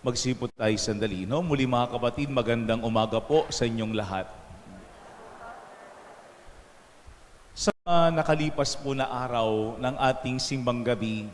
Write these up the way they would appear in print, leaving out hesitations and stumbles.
Magsipot tayo sandali, no? Muli mga kapatid, magandang umaga po sa inyong lahat. Sa nakalipas po na araw ng ating simbang gabi,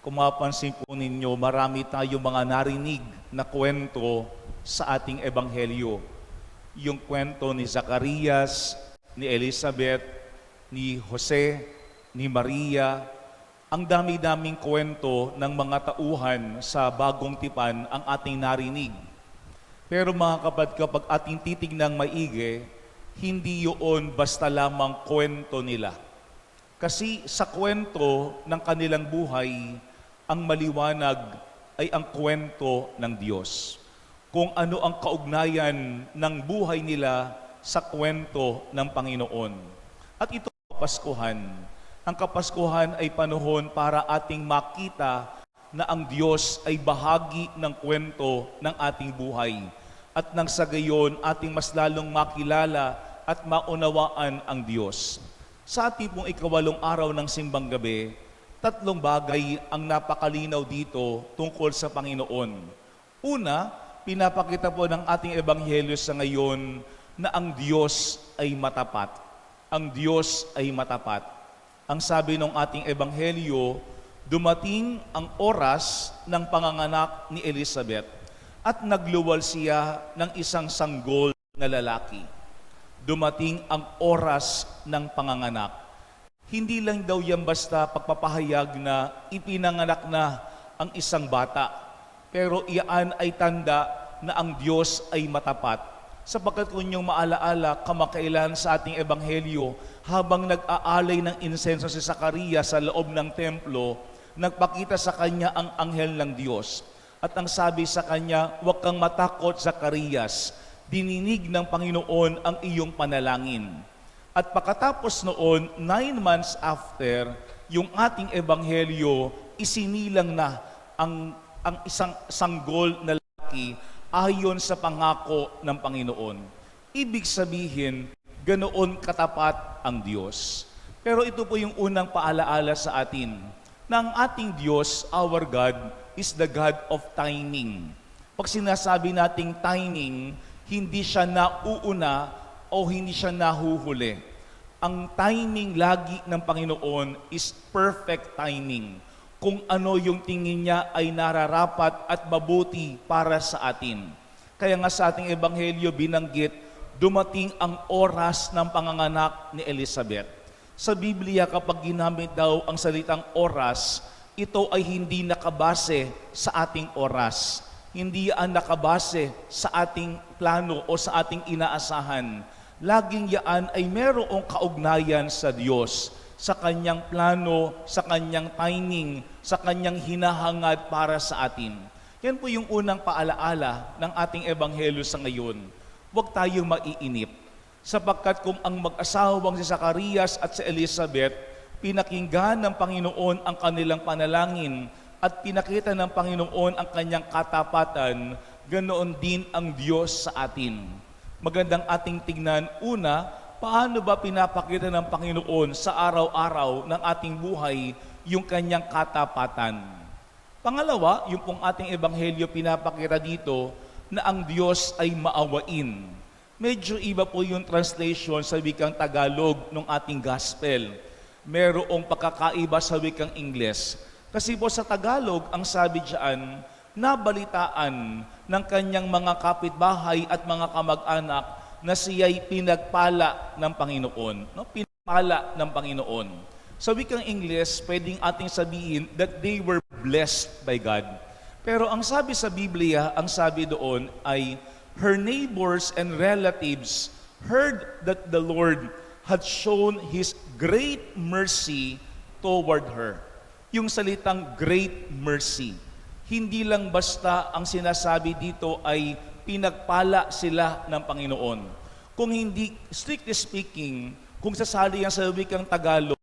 kung mapansin po ninyo, marami tayong mga narinig na kwento sa ating ebanghelyo. Yung kwento ni Zacarias, ni Elizabeth, ni Jose, ni Maria. Ang dami-daming kwento ng mga tauhan sa bagong tipan ang ating narinig. Pero mga kapatid, kapag ating titignang maigi, hindi yun basta lamang kwento nila. Kasi sa kwento ng kanilang buhay, ang maliwanag ay ang kwento ng Diyos. Kung ano ang kaugnayan ng buhay nila sa kwento ng Panginoon. At ito ang Kapaskuhan. Ang Kapaskuhan ay panahon para ating makita na ang Diyos ay bahagi ng kwento ng ating buhay. At nang sa gayon, ating mas lalong makilala at maunawaan ang Diyos. Sa ating pong ikawalong araw ng simbang gabi, tatlong bagay ang napakalinaw dito tungkol sa Panginoon. Una, pinapakita po ng ating ebanghelyo sa ngayon na ang Diyos ay matapat. Ang Diyos ay matapat. Ang sabi ng ating ebanghelyo, dumating ang oras ng panganganak ni Elizabeth at nagluwal siya ng isang sanggol na lalaki. Dumating ang oras ng panganganak. Hindi lang daw yan basta pagpapahayag na ipinanganak na ang isang bata, pero iyan ay tanda na ang Diyos ay matapat. Sapagkat kung inyong maalaala, kamakailan sa ating ebanghelyo, habang nag-aalay ng insenso si Zacarias sa loob ng templo, nagpakita sa kanya ang anghel ng Diyos. At ang sabi sa kanya, "Huwag kang matakot, Zacarias, dininig ng Panginoon ang iyong panalangin." At pagkatapos noon, 9 months after, yung ating ebanghelyo, isinilang na ang isang sanggol na lalaki ayon sa pangako ng Panginoon. Ibig sabihin, ganoon katapat ang Diyos. Pero ito po yung unang paalaala sa atin, na ang ating Diyos, our God, is the God of timing. Pag sinasabi nating timing, hindi siya nauuna o hindi siya nahuhuli. Ang timing lagi ng Panginoon is perfect timing. Kung ano yung tingin niya ay nararapat at mabuti para sa atin. Kaya nga sa ating ebanghelyo binanggit, dumating ang oras ng panganganak ni Elizabeth. Sa Biblia, kapag ginamit daw ang salitang oras, ito ay hindi nakabase sa ating oras. Hindi yan nakabase sa ating plano o sa ating inaasahan. Laging yan ay merong kaugnayan sa Diyos, sa kanyang plano, sa kanyang timing, sa kanyang hinahangad para sa atin. Yan po yung unang paalaala ng ating ebanghelyo sa ngayon. Huwag tayong maiinip. Sapagkat kung ang mag-asawang si Zacarias at si Elizabeth, pinakinggan ng Panginoon ang kanilang panalangin at pinakita ng Panginoon ang kanyang katapatan, ganoon din ang Diyos sa atin. Magandang ating tignan, una, paano ba pinapakita ng Panginoon sa araw-araw ng ating buhay yung kanyang katapatan? Pangalawa, yung pong ating ebanghelyo pinapakita dito na ang Diyos ay maawain. Medyo iba po yung translation sa wikang Tagalog ng ating gospel. Merong pagkakaiba sa wikang Ingles. Kasi po sa Tagalog, ang sabi diyan, nabalitaan ng kanyang mga kapitbahay at mga kamag-anak na siya'y pinagpala ng Panginoon. No? Pinagpala ng Panginoon. Sa wikang Ingles, pwedeng ating sabihin that they were blessed by God. Pero ang sabi sa Biblia, ang sabi doon ay, her neighbors and relatives heard that the Lord had shown His great mercy toward her. Yung salitang great mercy. Hindi lang basta ang sinasabi dito ay pinagpala sila ng Panginoon. Kung hindi, strictly speaking, kung sasali yan sa wikang Tagalog,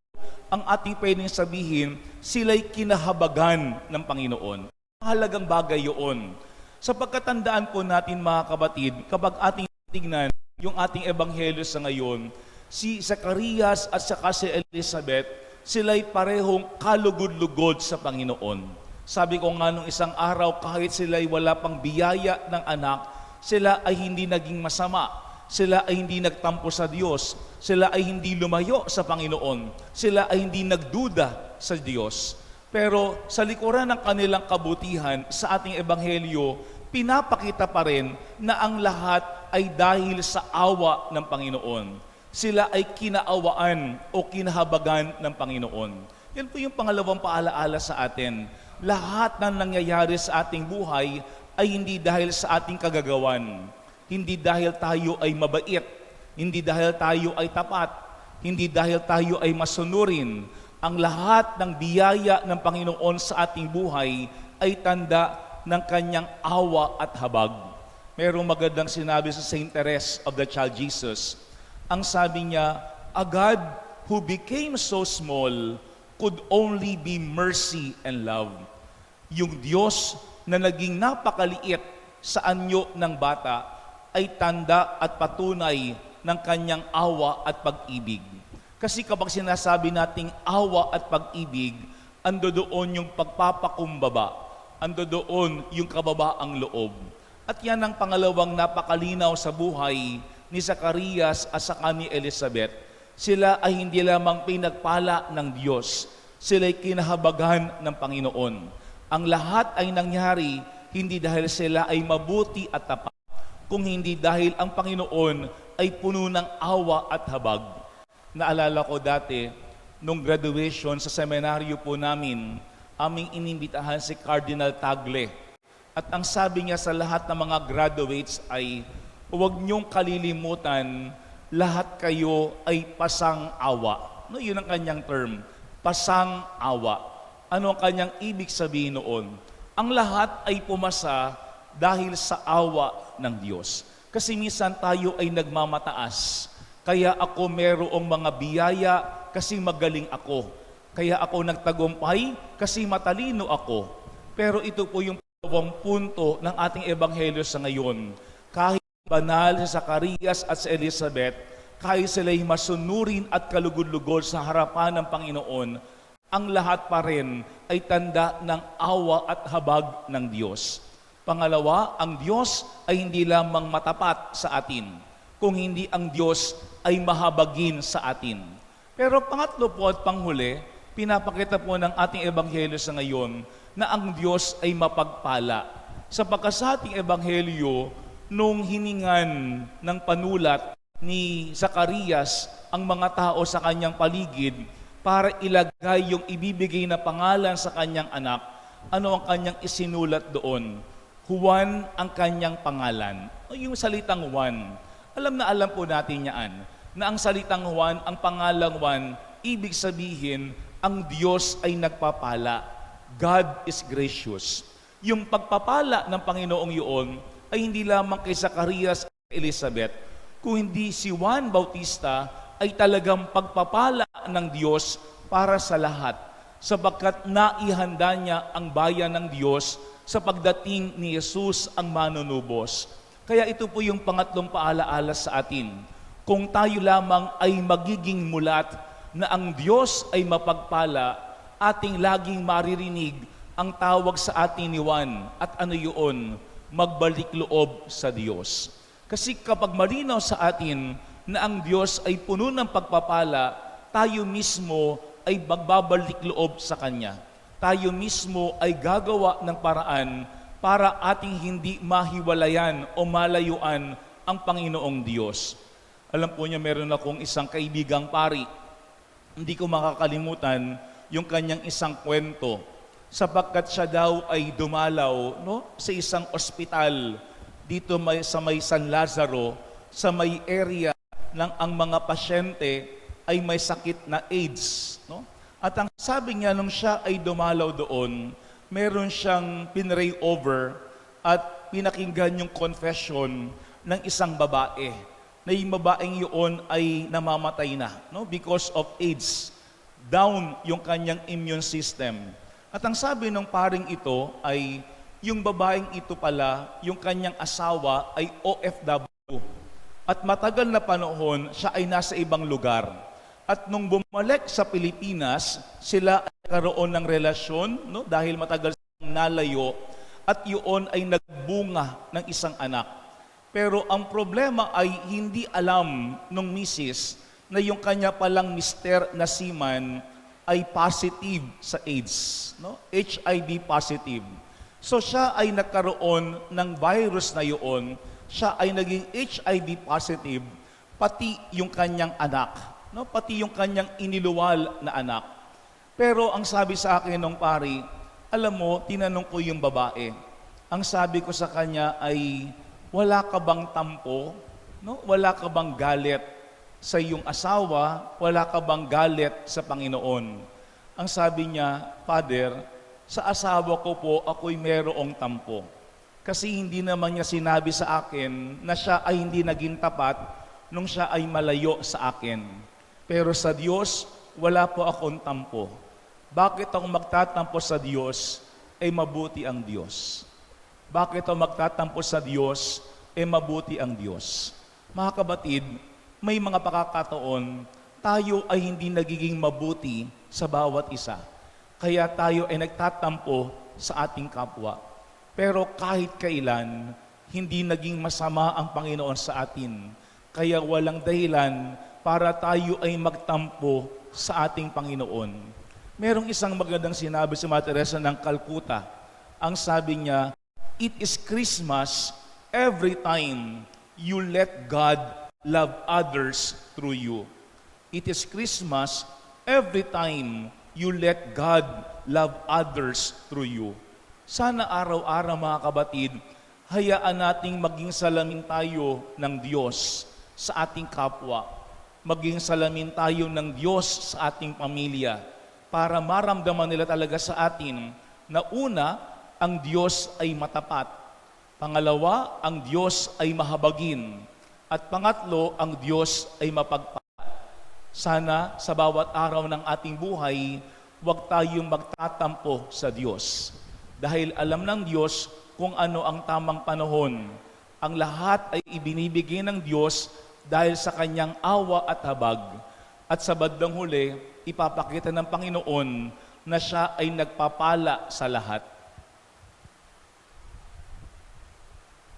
ang ating pwedeng sabihin, sila'y kinahabagan ng Panginoon. Mahalagang bagay yun. Sa pagkatandaan po natin mga kapatid, kapag ating tingnan yung ating ebanghelyo sa ngayon, si Zacarias at saka si Elizabeth, sila'y parehong kalugod-lugod sa Panginoon. Sabi ko nga nung isang araw, kahit sila ay wala pang biyaya ng anak, sila ay hindi naging masama. Sila ay hindi nagtampo sa Diyos. Sila ay hindi lumayo sa Panginoon. Sila ay hindi nagduda sa Diyos. Pero sa likuran ng kanilang kabutihan sa ating ebanghelyo, pinapakita pa rin na ang lahat ay dahil sa awa ng Panginoon. Sila ay kinaawaan o kinahabagan ng Panginoon. Yan po yung pangalawang paalaala sa atin. Lahat ng nangyayari sa ating buhay ay hindi dahil sa ating kagagawan. Hindi dahil tayo ay mabait. Hindi dahil tayo ay tapat. Hindi dahil tayo ay masunurin. Ang lahat ng biyaya ng Panginoon sa ating buhay ay tanda ng kanyang awa at habag. Merong magandang sinabi sa Saint Therese of the Child Jesus. Ang sabi niya, "A God who became so small could only be mercy and love." Yung Diyos na naging napakaliit sa anyo ng bata ay tanda at patunay ng kanyang awa at pag-ibig. Kasi kapag sinasabi nating awa at pag-ibig, ando doon yung pagpapakumbaba, ando doon yung kababaang loob. At yan ang pangalawang napakalinaw sa buhay ni Zacarias at saka ni Elizabeth. Sila ay hindi lamang pinagpala ng Diyos, sila ay kinahabagan ng Panginoon. Ang lahat ay nangyari hindi dahil sila ay mabuti at tapat, kung hindi dahil ang Panginoon ay puno ng awa at habag. Naalala ko dati, nung graduation sa seminaryo po namin, aming inimbitahan si Cardinal Tagle. At ang sabi niya sa lahat ng mga graduates ay, huwag niyong kalilimutan, lahat kayo ay pasang awa. No, yun ang kanyang term, pasang awa. Ano ang kanyang ibig sabihin noon? Ang lahat ay pumasa dahil sa awa ng Diyos. Kasi minsan tayo ay nagmamataas. Kaya ako merong mga biyaya kasi magaling ako. Kaya ako nagtagumpay kasi matalino ako. Pero ito po yung pangalawang punto ng ating ebanghelyo sa ngayon. Kahit banal si Zacarias at si Elizabeth, kahit sila'y masunurin at kalugod-lugod sa harapan ng Panginoon, ang lahat pa rin ay tanda ng awa at habag ng Diyos. Pangalawa, ang Diyos ay hindi lamang matapat sa atin, kung hindi ang Diyos ay mahabagin sa atin. Pero pangatlo po at panghuli, pinapakita po ng ating ebanghelyo sa ngayon na ang Diyos ay mapagpala. Sapagkat sa ating ebanghelyo, nung hiningan ng panulat ni Zacarias ang mga tao sa kanyang paligid para ilagay yung ibibigay na pangalan sa kanyang anak, ano ang kanyang isinulat doon? Juan ang kanyang pangalan. O yung salitang Juan, alam na alam po natin yan, na ang salitang Juan, ang pangalang Juan, ibig sabihin, ang Diyos ay nagpapala. God is gracious. Yung pagpapala ng Panginoong yun ay hindi lamang kay Zacarias at Elizabeth, kung hindi si Juan Bautista ay talagang pagpapala ng Diyos para sa lahat, sapagkat naihanda niya ang bayan ng Diyos sa pagdating ni Jesus ang manunubos. Kaya ito po yung pangatlong paalaala sa atin. Kung tayo lamang ay magiging mulat na ang Diyos ay mapagpala, ating laging maririnig ang tawag sa atin ni Juan. At ano yun? Magbalik loob sa Diyos. Kasi kapag malinaw sa atin na ang Diyos ay puno ng pagpapala, tayo mismo ay magbabalik loob sa Kanya. Tayo mismo ay gagawa ng paraan para ating hindi mahiwalayan o malayuan ang Panginoong Diyos. Alam po niyo, meron akong isang kaibigang pari. Hindi ko makakalimutan yung kanyang isang kwento, sapagkat siya daw ay dumalaw sa isang ospital dito sa may San Lazaro, sa may area ng ang mga pasyente ay may sakit na AIDS. At ang sabi niya, nung siya ay dumalaw doon, meron siyang pinray over at pinakinggan yung confession ng isang babae, na yung babaeng yun ay namamatay na because of AIDS. Down yung kanyang immune system. At ang sabi ng paring ito ay, yung babaeng ito pala, yung kanyang asawa ay OFW. At matagal na panahon, siya ay nasa ibang lugar. At nung bumalik sa Pilipinas, sila ay karoon ng relasyon, dahil matagal silang nalayo at yun ay nagbunga ng isang anak. Pero ang problema ay hindi alam nung misis na yung kanya palang mister na seaman ay positive sa AIDS, no? HIV positive. So siya ay nagkaroon ng virus na yun, siya ay naging HIV positive, pati yung kanyang anak, no? Pati yung kanyang iniluwal na anak. Pero ang sabi sa akin nung pari, alam mo, tinanong ko yung babae. Ang sabi ko sa kanya ay, wala ka bang tampo? No? Wala ka bang galit sa iyong asawa? Wala ka bang galit sa Panginoon? Ang sabi niya, Father, sa asawa ko po ako'y merong tampo. Kasi hindi naman niya sinabi sa akin na siya ay hindi naging tapat nung siya ay malayo sa akin. Pero sa Diyos, wala po akong tampo. Bakit ako magtatampo sa Diyos, ay mabuti ang Diyos. Bakit ako magtatampo sa Diyos, ay mabuti ang Diyos. Mga kabatid, may mga pakakataon, tayo ay hindi nagiging mabuti sa bawat isa. Kaya tayo ay nagtatampo sa ating kapwa. Pero kahit kailan, hindi naging masama ang Panginoon sa atin. Kaya walang dahilan para tayo ay magtampo sa ating Panginoon. Merong isang magandang sinabi si Mother Teresa ng Calcutta. Ang sabi niya, it is Christmas every time you let God love others through you. It is Christmas every time you let God love others through you. Sana araw-araw mga kabatid, hayaan nating maging salamin tayo ng Diyos sa ating kapwa. Maging salamin tayo ng Diyos sa ating pamilya para maramdaman nila talaga sa atin na una, ang Diyos ay matapat. Pangalawa, ang Diyos ay mahabagin. At pangatlo, ang Diyos ay mapagpala. Sana sa bawat araw ng ating buhay, huwag tayong magtatampo sa Diyos. Dahil alam ng Diyos kung ano ang tamang panahon. Ang lahat ay ibinibigay ng Diyos dahil sa kanyang awa at habag. At sa bandang huli, ipapakita ng Panginoon na siya ay nagpapala sa lahat.